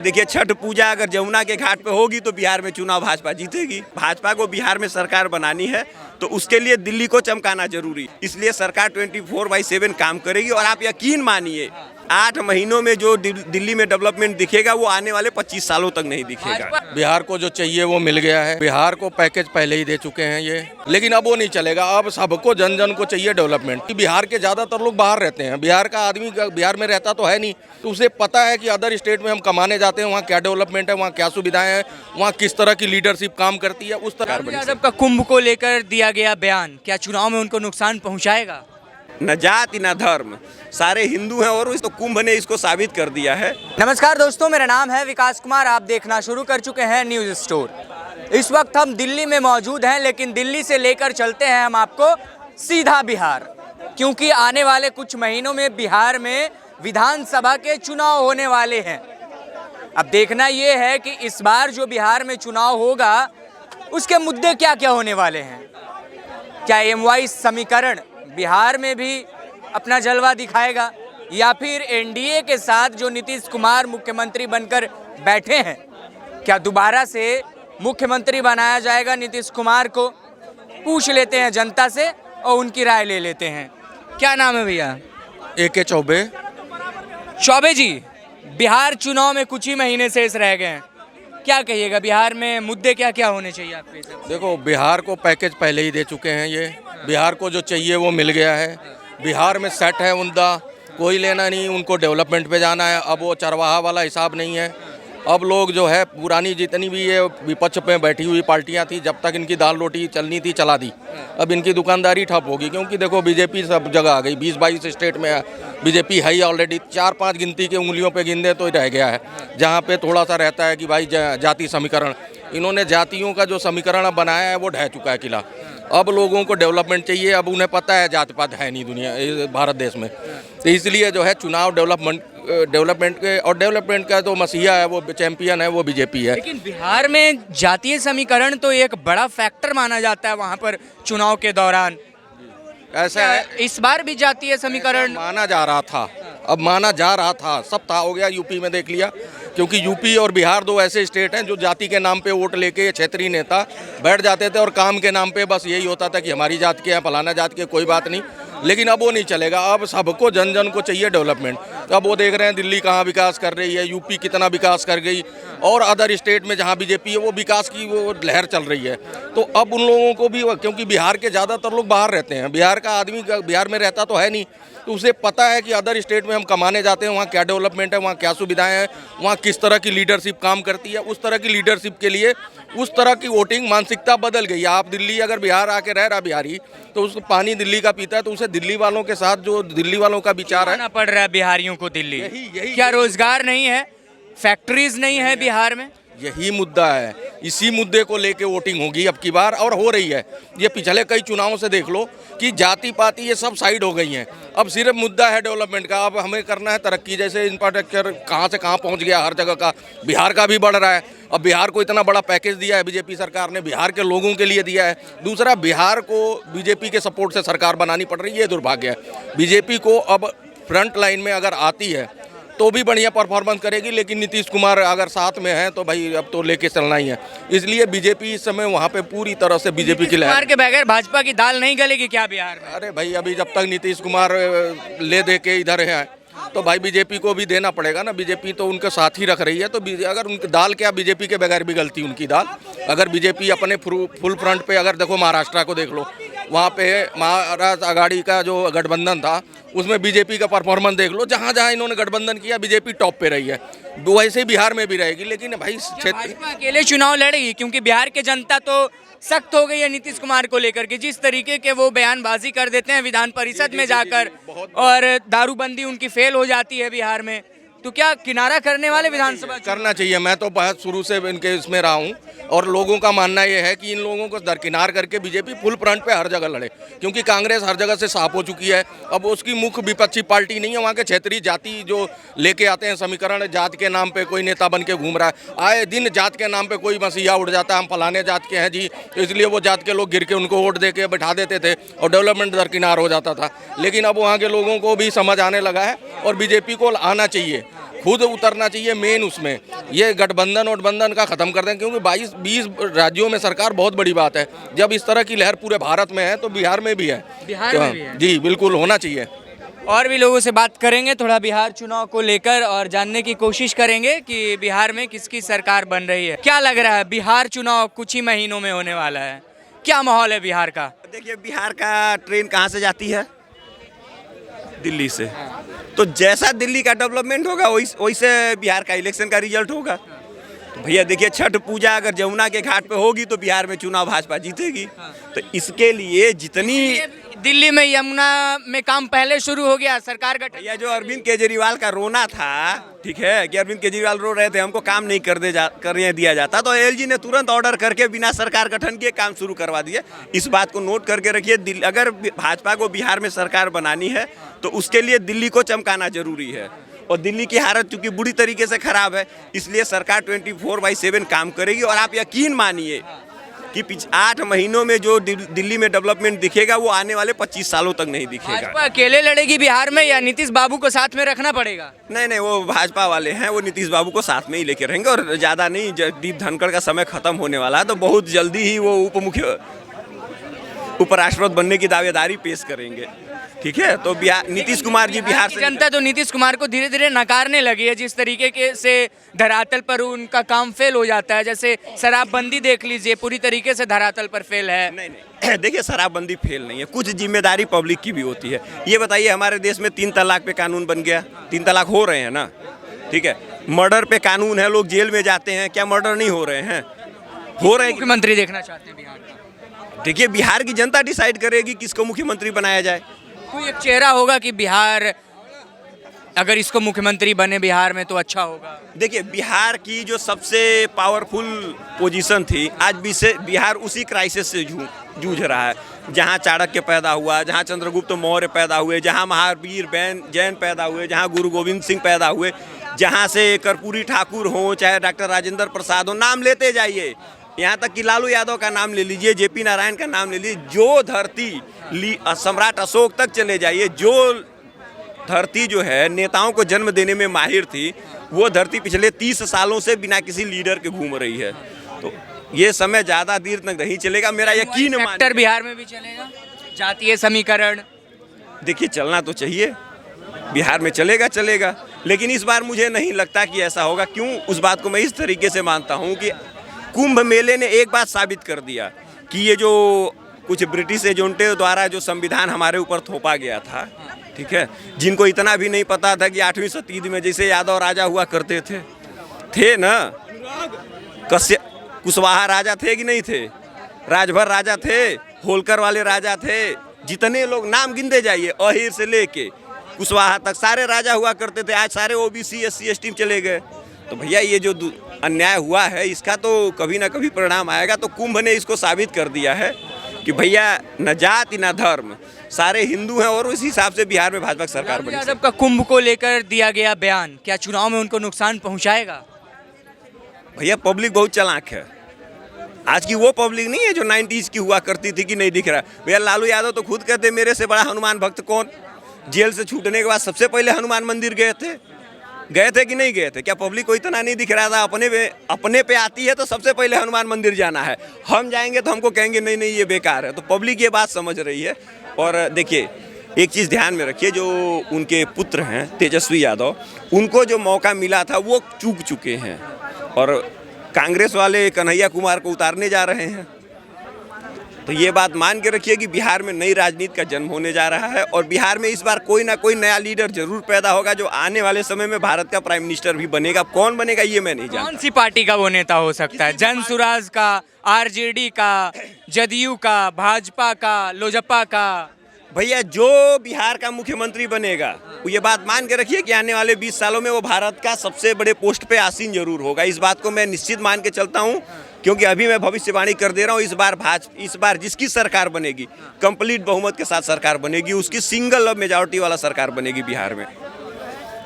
देखिए, छठ पूजा अगर जमुना के घाट पे होगी तो बिहार में चुनाव भाजपा जीतेगी। भाजपा को बिहार में सरकार बनानी है तो उसके लिए दिल्ली को चमकाना जरूरी, इसलिए सरकार 24/7 काम करेगी। और आप यकीन मानिए 8 महीनों में जो दिल्ली में डेवलपमेंट दिखेगा वो आने वाले 25 सालों तक नहीं दिखेगा। बिहार को जो चाहिए वो मिल गया है। बिहार को पैकेज पहले ही दे चुके हैं ये, लेकिन अब वो नहीं चलेगा। अब सबको जन जन को चाहिए डेवलपमेंट। बिहार के ज्यादातर लोग बाहर रहते हैं, बिहार का आदमी बिहार में रहता तो है नहीं, तो उसे पता है कि अदर स्टेट में हम कमाने जाते हैं, वहाँ क्या डेवलपमेंट है, वहाँ क्या सुविधाएं हैं, वहाँ किस तरह की लीडरशिप काम करती है। उस तरह यादव का कुंभ को लेकर दिया गया बयान क्या चुनाव में उनको नुकसान पहुंचाएगा? न जाति न धर्म, सारे हिंदू हैं और इस तो कुंभ ने इसको साबित कर दिया है। नमस्कार दोस्तों, मेरा नाम है विकास कुमार। आप देखना शुरू कर चुके हैं न्यूज़ स्टोर। इस वक्त हम दिल्ली में मौजूद हैं, लेकिन दिल्ली से लेकर चलते हैं हम आपको सीधा बिहार, क्योंकि आने वाले कुछ महीनों में बिहार में विधानसभा के चुनाव होने वाले हैं। अब देखना ये है कि इस बार जो बिहार में चुनाव होगा उसके मुद्दे क्या क्या होने वाले हैं। क्या MY समीकरण बिहार में भी अपना जलवा दिखाएगा, या फिर NDA के साथ जो नीतीश कुमार मुख्यमंत्री बनकर बैठे हैं, क्या दोबारा से मुख्यमंत्री बनाया जाएगा नीतीश कुमार को? पूछ लेते हैं जनता से और उनकी राय ले लेते हैं। क्या नाम है भैया? AK चौबे। चौबे जी, बिहार चुनाव में कुछ ही महीने शेष रह गए हैं, क्या कहिएगा बिहार में मुद्दे क्या क्या होने चाहिए आपके हिसाब से? देखो, बिहार को पैकेज पहले ही दे चुके हैं ये, बिहार को जो चाहिए वो मिल गया है। बिहार में सेट है उनका, कोई लेना नहीं, उनको डेवलपमेंट पे जाना है। अब वो चरवाहा वाला हिसाब नहीं है। अब लोग जो है पुरानी जितनी भी ये विपक्ष पे बैठी हुई पार्टियां थी, जब तक इनकी दाल रोटी चलनी थी चला दी। अब इनकी दुकानदारी ठप होगी, क्योंकि देखो बीजेपी सब जगह आ गई। 20-22 स्टेट में बीजेपी है ही ऑलरेडी। 4-5 गिनती के उंगलियों पे गिन दे तो रह गया है, जहाँ पे थोड़ा सा रहता है कि भाई जाति समीकरण। इन्होंने जातियों का जो समीकरण अब बनाया है वो ढह चुका है किला। अब लोगों को डेवलपमेंट चाहिए। अब उन्हें पता है जात पात है नहीं दुनिया भारत देश में, तो इसलिए जो है चुनाव डेवलपमेंट के, और डेवलपमेंट का तो मसीहा है, वो चैंपियन है, वो बीजेपी है। लेकिन बिहार में जातीय समीकरण तो एक बड़ा फैक्टर माना जाता है वहाँ पर चुनाव के दौरान। ऐसा है, इस बार भी जातीय समीकरण माना जा रहा था, अब माना जा रहा था, सब था हो गया। यूपी में देख लिया, क्योंकि यूपी और बिहार दो ऐसे स्टेट हैं जो जाति के नाम पे वोट लेके क्षेत्रीय नेता बैठ जाते थे, और काम के नाम पे बस यही होता था कि हमारी जात के हैं, फलाना जात के, कोई बात नहीं। लेकिन अब वो नहीं चलेगा। अब सबको जन जन को चाहिए डेवलपमेंट। तो अब वो देख रहे हैं दिल्ली कहाँ विकास कर रही है, यूपी कितना विकास कर गई, और अदर स्टेट में जहाँ बीजेपी है वो विकास की वो लहर चल रही है। तो अब उन लोगों को भी, क्योंकि बिहार के ज़्यादातर लोग बाहर रहते हैं, बिहार का आदमी बिहार में रहता तो है नहीं, तो उसे पता है कि अदर स्टेट में हम कमाने जाते हैं, वहाँ क्या डेवलपमेंट है, वहाँ क्या सुविधाएं हैं, वहाँ किस तरह की लीडरशिप काम करती है। उस तरह की लीडरशिप के लिए उस तरह की वोटिंग मानसिकता बदल गई। आप दिल्ली अगर बिहार आके रह रहा बिहारी, तो उसको पानी दिल्ली का पीता है, तो उसे दिल्ली वालों के साथ जो दिल्ली वालों का विचार है, आना पड़ रहा है बिहारियों को दिल्ली। यही क्या रोजगार नहीं है, फैक्ट्रीज नहीं है बिहार में? यही मुद्दा है। इसी मुद्दे को लेके वोटिंग होगी अब की बार, और हो रही है। ये पिछले कई चुनावों से देख लो कि जाति पाति ये सब साइड हो गई हैं। अब सिर्फ मुद्दा है डेवलपमेंट का। अब हमें करना है तरक्की, जैसे इंफ्रास्ट्रक्चर कहाँ से कहाँ पहुँच गया, हर जगह का। बिहार का भी बढ़ रहा है। अब बिहार को इतना बड़ा पैकेज दिया है बीजेपी सरकार ने, बिहार के लोगों के लिए दिया है। दूसरा, बिहार को बीजेपी के सपोर्ट से सरकार बनानी पड़ रही है, ये दुर्भाग्य है। बीजेपी को अब फ्रंट लाइन में अगर आती है तो भी बढ़िया परफॉर्मेंस करेगी, लेकिन नीतीश कुमार अगर साथ में है तो भाई अब तो लेके चलना ही है। इसलिए बीजेपी इस समय वहाँ पे पूरी तरह से बीजेपी की लहर। के बगैर भाजपा की दाल नहीं गलेगी क्या बिहार में? अरे भाई, अभी जब तक नीतीश कुमार ले दे के इधर है तो भाई बीजेपी को भी देना पड़ेगा ना। बीजेपी तो उनके साथ ही रख रही है, तो अगर उनकी दाल क्या, बीजेपी के बगैर भी गलती उनकी दाल। अगर बीजेपी अपने फुल फ्रंट पे, अगर देखो महाराष्ट्र को देख लो, वहाँ पे महाराष्ट्र आघाड़ी का जो गठबंधन था उसमें बीजेपी का परफॉर्मेंस देख लो। जहाँ जहाँ इन्होंने गठबंधन किया बीजेपी टॉप पे रही है, वैसे बिहार में भी रहेगी। लेकिन भाई भाजपा अकेले चुनाव लड़ेगी, क्योंकि बिहार की जनता तो सख्त हो गई है नीतीश कुमार को लेकर के। जिस तरीके के वो बयानबाजी कर देते हैं विधान परिषद में जाकर, और दारूबंदी उनकी फेल हो जाती है बिहार में, तो क्या किनारा करने वाले विधानसभा करना चाहिए। मैं तो बहुत शुरू से इनके इसमें रहा हूँ, और लोगों का मानना ये है कि इन लोगों को दरकिनार करके बीजेपी फुल फ्रंट पे हर जगह लड़े, क्योंकि कांग्रेस हर जगह से साफ हो चुकी है। अब उसकी मुख्य विपक्षी पार्टी नहीं है, वहाँ के क्षेत्रीय जाति जो लेके आते हैं समीकरण, जात के नाम पे कोई नेता बन के घूम रहा है। आए दिन जात के नाम पे कोई मसीहा उड़ जाता है, हम फलाने जात के हैं जी, तो इसलिए वो जात के लोग गिर के उनको वोट दे के बैठा देते थे और डेवलपमेंट दरकिनार हो जाता था। लेकिन अब वहाँ के लोगों को भी समझ आने लगा है, और बीजेपी को आना चाहिए। खुद उतरना चाहिए मेन उसमें। ये गठबंधन वठबंधन का ख़त्म कर दें, क्योंकि 22-20 राज्यों में सरकार बहुत बड़ी बात है। जब इस तरह की लहर पूरे भारत में है तो बिहार में भी है। बिहार में भी है। जी बिल्कुल होना चाहिए। और भी लोगों से बात करेंगे थोड़ा बिहार चुनाव को लेकर और जानने की कोशिश करेंगे कि बिहार में किसकी सरकार बन रही है। क्या लग रहा है, बिहार चुनाव कुछ ही महीनों में होने वाला है, क्या माहौल है बिहार का? देखिए, बिहार का ट्रेन कहाँ से जाती है? दिल्ली से। तो जैसा दिल्ली का डेवलपमेंट होगा वैसे बिहार का इलेक्शन का रिजल्ट होगा। तो भैया देखिए, छठ पूजा अगर जमुना के घाट पे होगी तो बिहार में चुनाव भाजपा जीतेगी। तो इसके लिए जितनी दिल्ली में यमुना में काम पहले शुरू हो गया, सरकार गठन। भैया जो अरविंद केजरीवाल का रोना था, ठीक है, कि अरविंद केजरीवाल रो रहे थे हमको काम नहीं करने दिया जाता, तो एलजी ने तुरंत ऑर्डर करके बिना सरकार गठन के काम शुरू करवा दिए। इस बात को नोट करके रखिए, अगर भाजपा को बिहार में सरकार बनानी है तो उसके लिए दिल्ली को चमकाना जरूरी है। और दिल्ली की हालत चूंकि बुरी तरीके से खराब है, इसलिए सरकार 24/7 काम करेगी। और आप यकीन मानिए कि 8 महीनों में जो दिल्ली में डेवलपमेंट दिखेगा वो आने वाले 25 सालों तक नहीं दिखेगा। भाजपा अकेले लड़ेगी बिहार में या नीतीश बाबू को साथ में रखना पड़ेगा? नहीं, वो भाजपा वाले हैं, वो नीतीश बाबू को साथ में ही लेके रहेंगे। और ज़्यादा नहीं, जगदीप धनखड़ का समय खत्म होने वाला है, तो बहुत जल्दी ही वो उपराष्ट्रपति बनने की दावेदारी पेश करेंगे। ठीक है, तो नीतीश कुमार जी बिहार से जनता तो नीतीश कुमार को धीरे धीरे नकारने लगी है। जिस तरीके से धरातल पर उनका काम फेल हो जाता है, जैसे शराबबंदी देख लीजिए, पूरी तरीके से धरातल पर फेल है। नहीं, देखिए, शराबबंदी फेल नहीं है, कुछ जिम्मेदारी पब्लिक की भी होती है। ये बताइए, हमारे देश में 3 तलाक पे कानून बन गया, 3 तलाक हो रहे हैं ना, ठीक है। मर्डर पे कानून है, लोग जेल में जाते हैं, क्या मर्डर नहीं हो रहे हैं? हो रहे हैं। मुख्यमंत्री देखना चाहते हैं बिहार का? देखिए, बिहार की जनता डिसाइड करेगी किसको मुख्यमंत्री बनाया जाए। कोई एक चेहरा होगा कि बिहार अगर इसको मुख्यमंत्री बने बिहार में तो अच्छा होगा? देखिए, बिहार की जो सबसे पावरफुल पोजीशन थी, आज भी से बिहार उसी क्राइसिस से जूझ रहा है। जहाँ चाणक्य पैदा हुआ, जहाँ चंद्रगुप्त मौर्य पैदा हुए, जहाँ महावीर जैन पैदा हुए, जहाँ गुरु गोविंद सिंह पैदा हुए, जहाँ से कर्पूरी ठाकुर हो, चाहे डॉक्टर राजेंद्र प्रसाद हो, नाम लेते जाइए। यहाँ तक कि लालू यादव का नाम ले लीजिए, जेपी नारायण का नाम ले लीजिए। जो धरती सम्राट अशोक तक चले जाइए, जो धरती जो है नेताओं को जन्म देने में माहिर थी, वो धरती पिछले 30 सालों से बिना किसी लीडर के घूम रही है। तो ये समय ज़्यादा देर तक नहीं चलेगा, मेरा यकीन मानिए। बिहार में भी चलेगा जातीय समीकरण? देखिए, चलना तो चाहिए, बिहार में चलेगा, लेकिन इस बार मुझे नहीं लगता कि ऐसा होगा। क्यों? उस बात को मैं इस तरीके से मानता हूँ कि कुंभ मेले ने एक बात साबित कर दिया कि ये जो कुछ ब्रिटिश एजेंटों द्वारा जो संविधान हमारे ऊपर थोपा गया था, ठीक है, जिनको इतना भी नहीं पता था कि 8वीं शताब्दी में जैसे यादव राजा हुआ करते थे ना, कुशवाहा राजा थे कि नहीं थे, राजभर राजा थे, होलकर वाले राजा थे, जितने लोग नाम गिनते जाइए, अहिर से लेके कुशवाहा तक सारे राजा हुआ करते थे। आज सारे ओबीसी SC ST चले गए। तो भैया, ये जो अन्याय हुआ है, इसका तो कभी ना कभी परिणाम आएगा। तो कुंभ ने इसको साबित कर दिया है कि भैया न जाति न धर्म, सारे हिंदू हैं, और उस हिसाब से बिहार में भाजपा सरकार बनी। यादव का कुंभ को लेकर दिया गया बयान क्या चुनाव में उनको नुकसान पहुंचाएगा? भैया, पब्लिक बहुत चालाक है। आज की वो पब्लिक नहीं है जो 90s की हुआ करती थी कि नहीं दिख रहा। भैया, लालू यादव तो खुद कहते मेरे से बड़ा हनुमान भक्त कौन। जेल से छूटने के बाद सबसे पहले हनुमान मंदिर गए थे कि नहीं गए थे? क्या पब्लिक को इतना नहीं दिख रहा था? अपने पे आती है तो सबसे पहले हनुमान मंदिर जाना है। हम जाएंगे तो हमको कहेंगे नहीं ये बेकार है। तो पब्लिक ये बात समझ रही है। और देखिए, एक चीज़ ध्यान में रखिए, जो उनके पुत्र हैं तेजस्वी यादव, उनको जो मौका मिला था वो चूक चुके हैं, और कांग्रेस वाले कन्हैया कुमार को उतारने जा रहे हैं। तो ये बात मान के रखिए कि बिहार में नई राजनीति का जन्म होने जा रहा है, और बिहार में इस बार कोई ना कोई नया लीडर जरूर पैदा होगा जो आने वाले समय में भारत का प्राइम मिनिस्टर भी बनेगा। कौन बनेगा ये मैं नहीं जानता। कौन सी पार्टी का वो नेता हो सकता है? जनसुराज का, आरजेडी का, जदयू का, भाजपा का, लोजपा का? भैया, जो बिहार का मुख्यमंत्री बनेगा वो ये बात मान के रखिए कि आने वाले 20 सालों में वो भारत का सबसे बड़े पोस्ट पे आसीन जरूर होगा। इस बात को मैं निश्चित मान के चलता हूँ, क्योंकि अभी मैं भविष्यवाणी कर दे रहा हूँ। इस बार जिसकी सरकार बनेगी, कंप्लीट बहुमत के साथ सरकार बनेगी, उसकी सिंगल मेजॉरिटी वाला सरकार बनेगी बिहार में।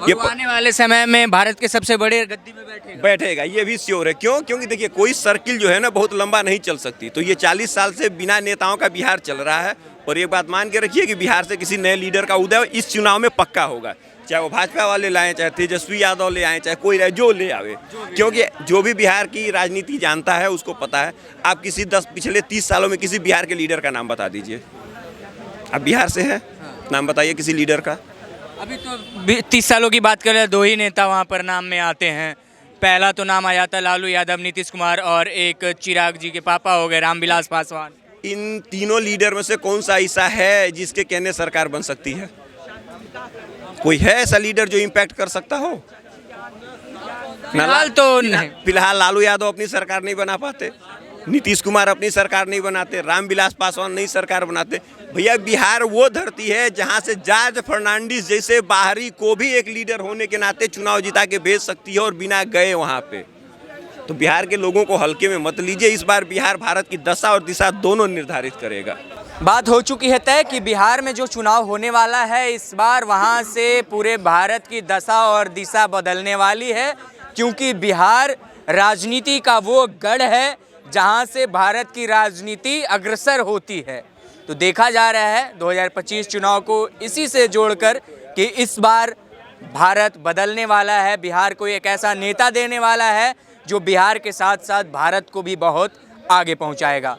ये आने वाले समय में भारत के सबसे बड़े गद्दी में बैठेगा, ये भी श्योर है। क्यों? क्योंकि देखिए, कोई सर्किल जो है ना बहुत लंबा नहीं चल सकती। तो ये 40 साल से बिना नेताओं का बिहार चल रहा है, और ये बात मान के रखिए कि बिहार से किसी नए लीडर का उदय इस चुनाव में पक्का होगा। चाहे वो भाजपा वाले लाएं, चाहे तेजस्वी यादव ले आए, चाहे कोई रहे, जो ले आवे, क्योंकि जो भी बिहार की राजनीति जानता है उसको पता है। आप किसी पिछले 30 सालों में किसी बिहार के लीडर का नाम बता दीजिए। आप बिहार से हैं, नाम बताइए किसी लीडर का। अभी तो 30 सालों की बात करें, 2 ही नेता वहाँ पर नाम में आते हैं। पहला तो नाम आ जाता लालू यादव, नीतीश कुमार, और एक चिराग जी के पापा हो गए रामविलास पासवान। इन तीनों लीडर में से कौन सा ऐसा है जिसके कहने सरकार बन सकती है? कोई है ऐसा लीडर जो इम्पैक्ट कर सकता हो? फिलहाल तो नहीं। फिलहाल लालू यादव अपनी सरकार नहीं बना पाते, नीतीश कुमार अपनी सरकार नहीं बनाते, रामविलास पासवान नई सरकार बनाते। भैया बिहार वो धरती है जहां से जॉर्ज फर्नांडिस जैसे बाहरी को भी एक लीडर होने के नाते चुनाव जिता के भेज सकती है और बिना गए वहां पे। तो बिहार के लोगों को हल्के में मत लीजिए। इस बार बिहार भारत की दशा और दिशा दोनों निर्धारित करेगा। बात हो चुकी है तय कि बिहार में जो चुनाव होने वाला है इस बार वहां से पूरे भारत की दशा और दिशा बदलने वाली है, क्योंकि बिहार राजनीति का वो गढ़ है जहां से भारत की राजनीति अग्रसर होती है। तो देखा जा रहा है 2025 चुनाव को इसी से जोड़कर कि इस बार भारत बदलने वाला है, बिहार को एक ऐसा नेता देने वाला है जो बिहार के साथ साथ भारत को भी बहुत आगे पहुंचाएगा।